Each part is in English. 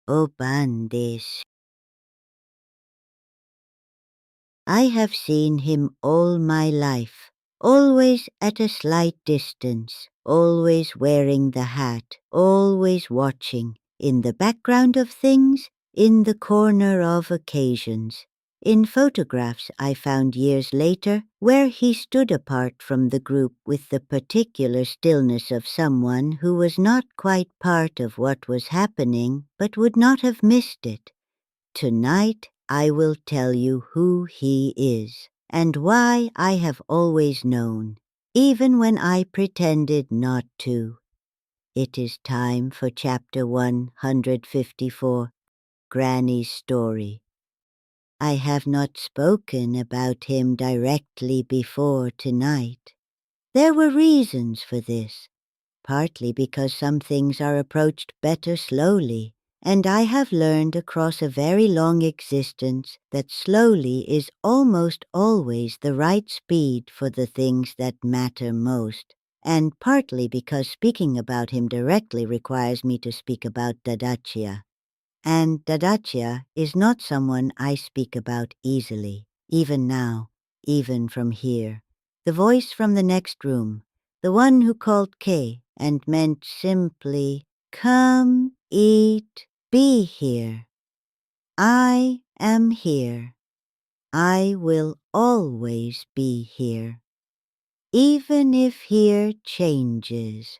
obandesu. I have seen him all my life, always at a slight distance, always wearing the hat, always watching, in the background of things, in the corner of occasions. In photographs I found years later, where he stood apart from the group with the particular stillness of someone who was not quite part of what was happening, but would not have missed it. Tonight I will tell you who he is, and why I have always known, even when I pretended not to. It is time for chapter 154, Granny's Story. I have not spoken about him directly before tonight. There were reasons for this, partly because some things are approached better slowly, and I have learned across a very long existence that slowly is almost always the right speed for the things that matter most, and partly because speaking about him directly requires me to speak about dadacha. And dadacha is not someone I speak about easily, even now, even from here. The voice from the next room, the one who called Kei and meant simply, "Come, eat, be here." I am here. I will always be here. Even if here changes.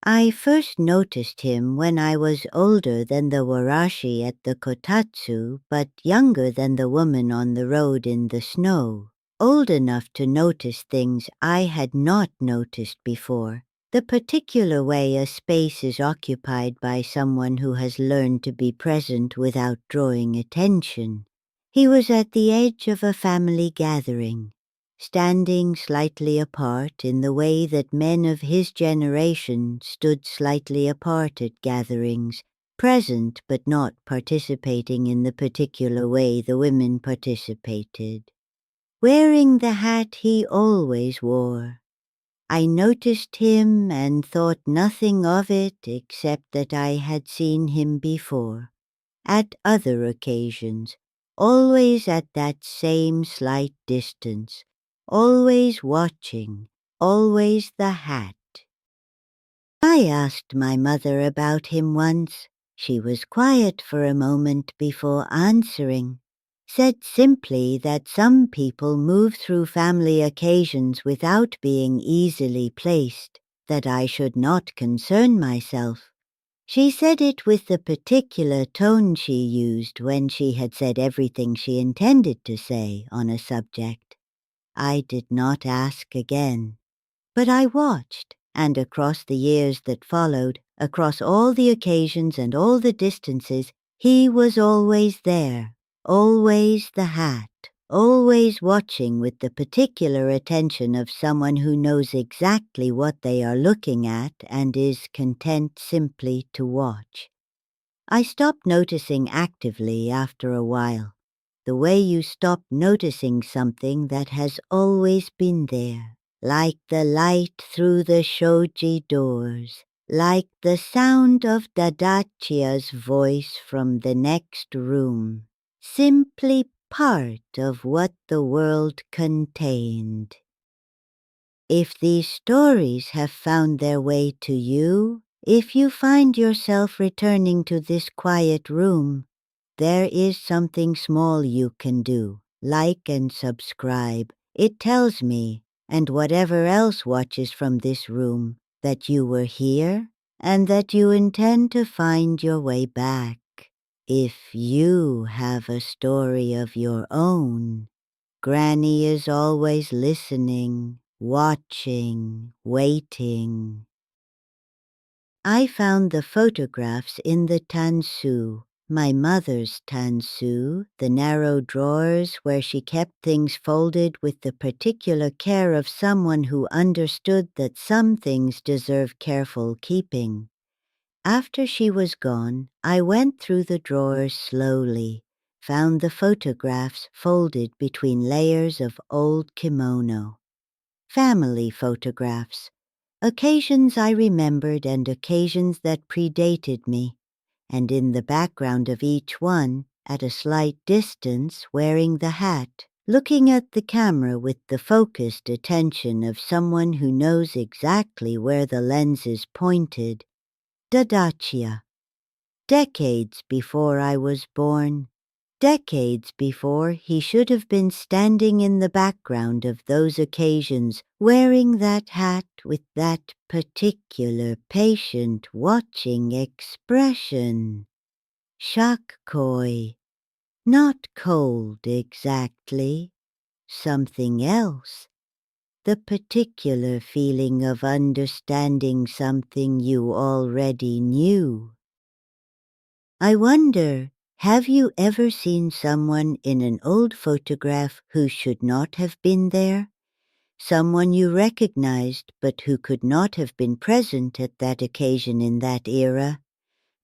I first noticed him when I was older than the warashi at the kotatsu, but younger than the woman on the road in the snow, old enough to notice things I had not noticed before, the particular way a space is occupied by someone who has learned to be present without drawing attention. He was at the edge of a family gathering, standing slightly apart in the way that men of his generation stood slightly apart at gatherings, present but not participating in the particular way the women participated. Wearing the hat he always wore. I noticed him and thought nothing of it except that I had seen him before, at other occasions, always at that same slight distance, always watching, always the hat. I asked my mother about him once. She was quiet for a moment before answering, said simply that some people move through family occasions without being easily placed, that I should not concern myself. She said it with the particular tone she used when she had said everything she intended to say on a subject. I did not ask again, but I watched, and across the years that followed, across all the occasions and all the distances, he was always there, always the hat, always watching with the particular attention of someone who knows exactly what they are looking at and is content simply to watch. I stopped noticing actively after a while, the way you stop noticing something that has always been there, like the light through the shoji doors, like the sound of dadachia's voice from the next room, simply part of what the world contained. If these stories have found their way to you, if you find yourself returning to this quiet room, there is something small you can do. Like and subscribe. It tells me, and whatever else watches from this room, that you were here and that you intend to find your way back. If you have a story of your own, Granny is always listening, watching, waiting. I found the photographs in the tansu, my mother's tansu, the narrow drawers where she kept things folded with the particular care of someone who understood that some things deserve careful keeping. After she was gone, I went through the drawers slowly, found the photographs folded between layers of old kimono. Family photographs. Occasions I remembered and occasions that predated me. and in the background of each one, at a slight distance, wearing the hat, looking at the camera with the focused attention of someone who knows exactly where the lens is pointed. Dadacha. Decades before I was born. Decades before he should have been standing in the background of those occasions, wearing that hat with that particular patient watching expression. Shakkoi. Not cold exactly. Something else. The particular feeling of understanding something you already knew. I wonder, have you ever seen someone in an old photograph who should not have been there? Someone you recognized but who could not have been present at that occasion in that era?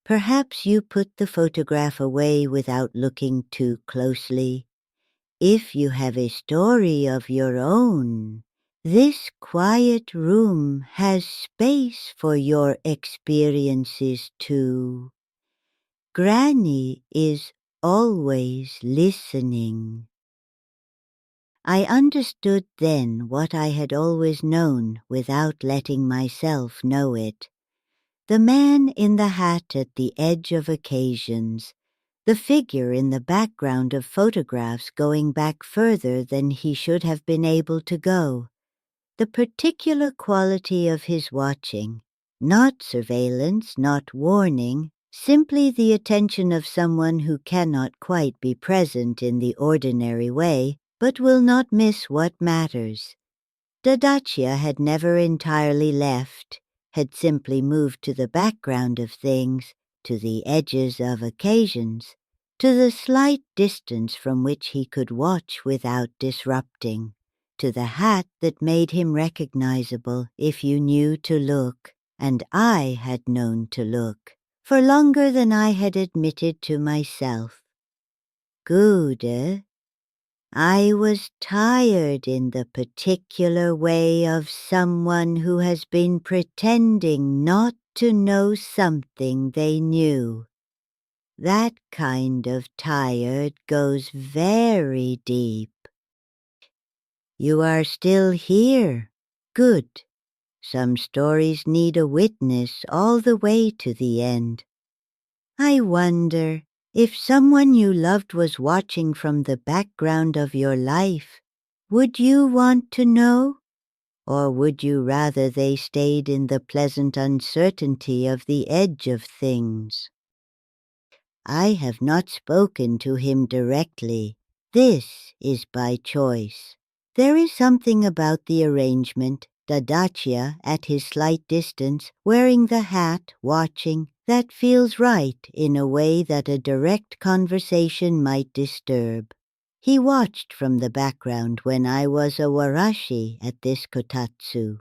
Perhaps you put the photograph away without looking too closely. If you have a story of your own, this quiet room has space for your experiences too. Granny is always listening. I understood then what I had always known without letting myself know it. The man in the hat at the edge of occasions, the figure in the background of photographs going back further than he should have been able to go, the particular quality of his watching, not surveillance, not warning, simply the attention of someone who cannot quite be present in the ordinary way, but will not miss what matters. Dadacha had never entirely left, had simply moved to the background of things, to the edges of occasions, to the slight distance from which he could watch without disrupting, to the hat that made him recognizable if you knew to look, and I had known to look, for longer than I had admitted to myself. Guude. I was tired in the particular way of someone who has been pretending not to know something they knew. That kind of tired goes very deep. You are still here. Good. Some stories need a witness all the way to the end. I wonder, if someone you loved was watching from the background of your life, would you want to know? Or would you rather they stayed in the pleasant uncertainty of the edge of things? I have not spoken to him directly. This is by choice. There is something about the arrangement, Dadacha at his slight distance, wearing the hat, watching, that feels right in a way that a direct conversation might disturb. He watched from the background when I was a warashi at this kotatsu.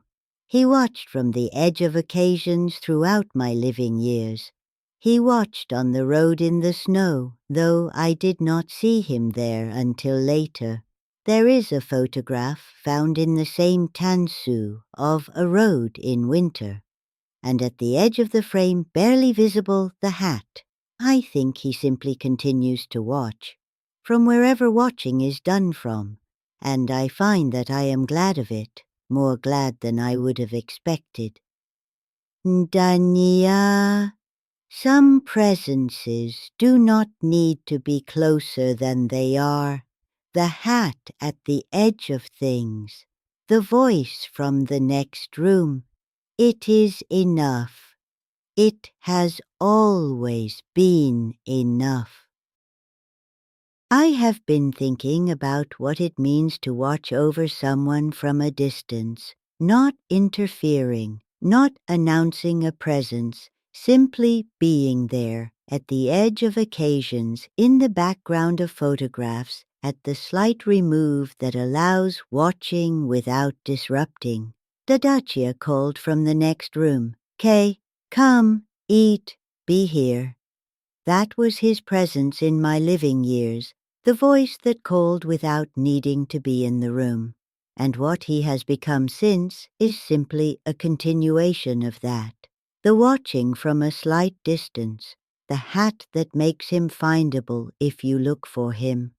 He watched from the edge of occasions throughout my living years. He watched on the road in the snow, though I did not see him there until later. There is a photograph found in the same tansu of a road in winter, and at the edge of the frame, barely visible, the hat. I think he simply continues to watch, from wherever watching is done from, and I find that I am glad of it, more glad than I would have expected. Ndanyaa. Some presences do not need to be closer than they are. The hat at the edge of things, the voice from the next room. It is enough. It has always been enough. I have been thinking about what it means to watch over someone from a distance, not interfering, not announcing a presence, simply being there, at the edge of occasions, in the background of photographs, at the slight remove that allows watching without disrupting. Dadacha called from the next room, "Kay, come, eat, be here." That was his presence in my living years, the voice that called without needing to be in the room. And what he has become since is simply a continuation of that. The watching from a slight distance, the hat that makes him findable if you look for him,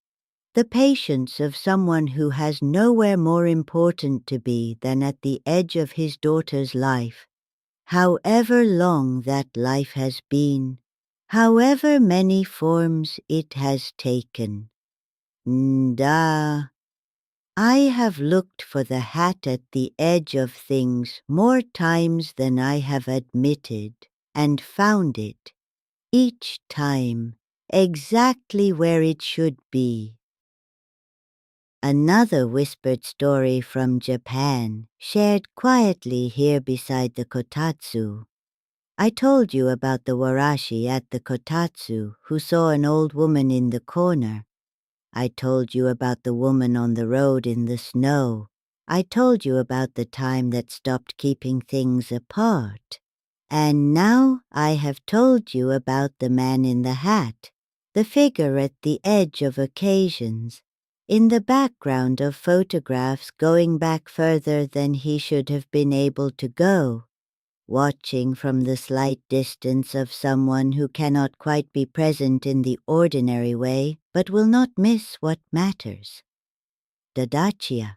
the patience of someone who has nowhere more important to be than at the edge of his daughter's life, however long that life has been, however many forms it has taken. Nda. I have looked for the hat at the edge of things more times than I have admitted, and found it, each time, exactly where it should be. Another whispered story from Japan, shared quietly here beside the kotatsu. I told you about the warashi at the kotatsu who saw an old woman in the corner. I told you about the woman on the road in the snow. I told you about the time that stopped keeping things apart. And now I have told you about the man in the hat, the figure at the edge of occasions, in the background of photographs going back further than he should have been able to go, watching from the slight distance of someone who cannot quite be present in the ordinary way, but will not miss what matters. Dadacha,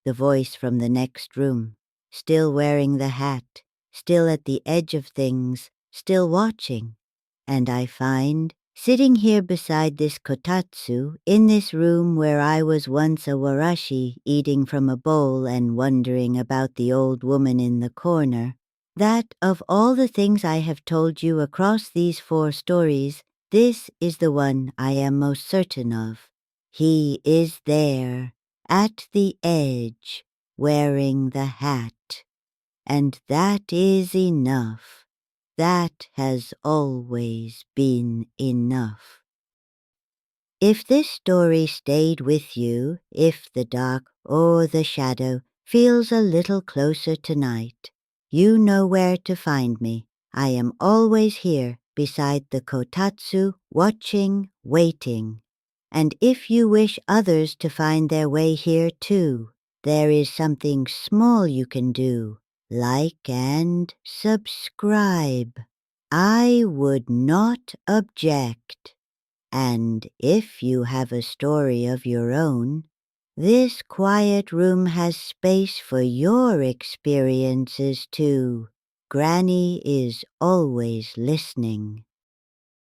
the voice from the next room, still wearing the hat, still at the edge of things, still watching. And I find, sitting here beside this kotatsu, in this room where I was once a warashi eating from a bowl and wondering about the old woman in the corner, that of all the things I have told you across these 4 stories, this is the one I am most certain of. He is there, at the edge, wearing the hat. And that is enough. That has always been enough. If this story stayed with you, if the dark or the shadow feels a little closer tonight, you know where to find me. I am always here beside the kotatsu, watching, waiting. And if you wish others to find their way here too, there is something small you can do. Like and subscribe. I would not object. And if you have a story of your own, this quiet room has space for your experiences too. Granny is always listening.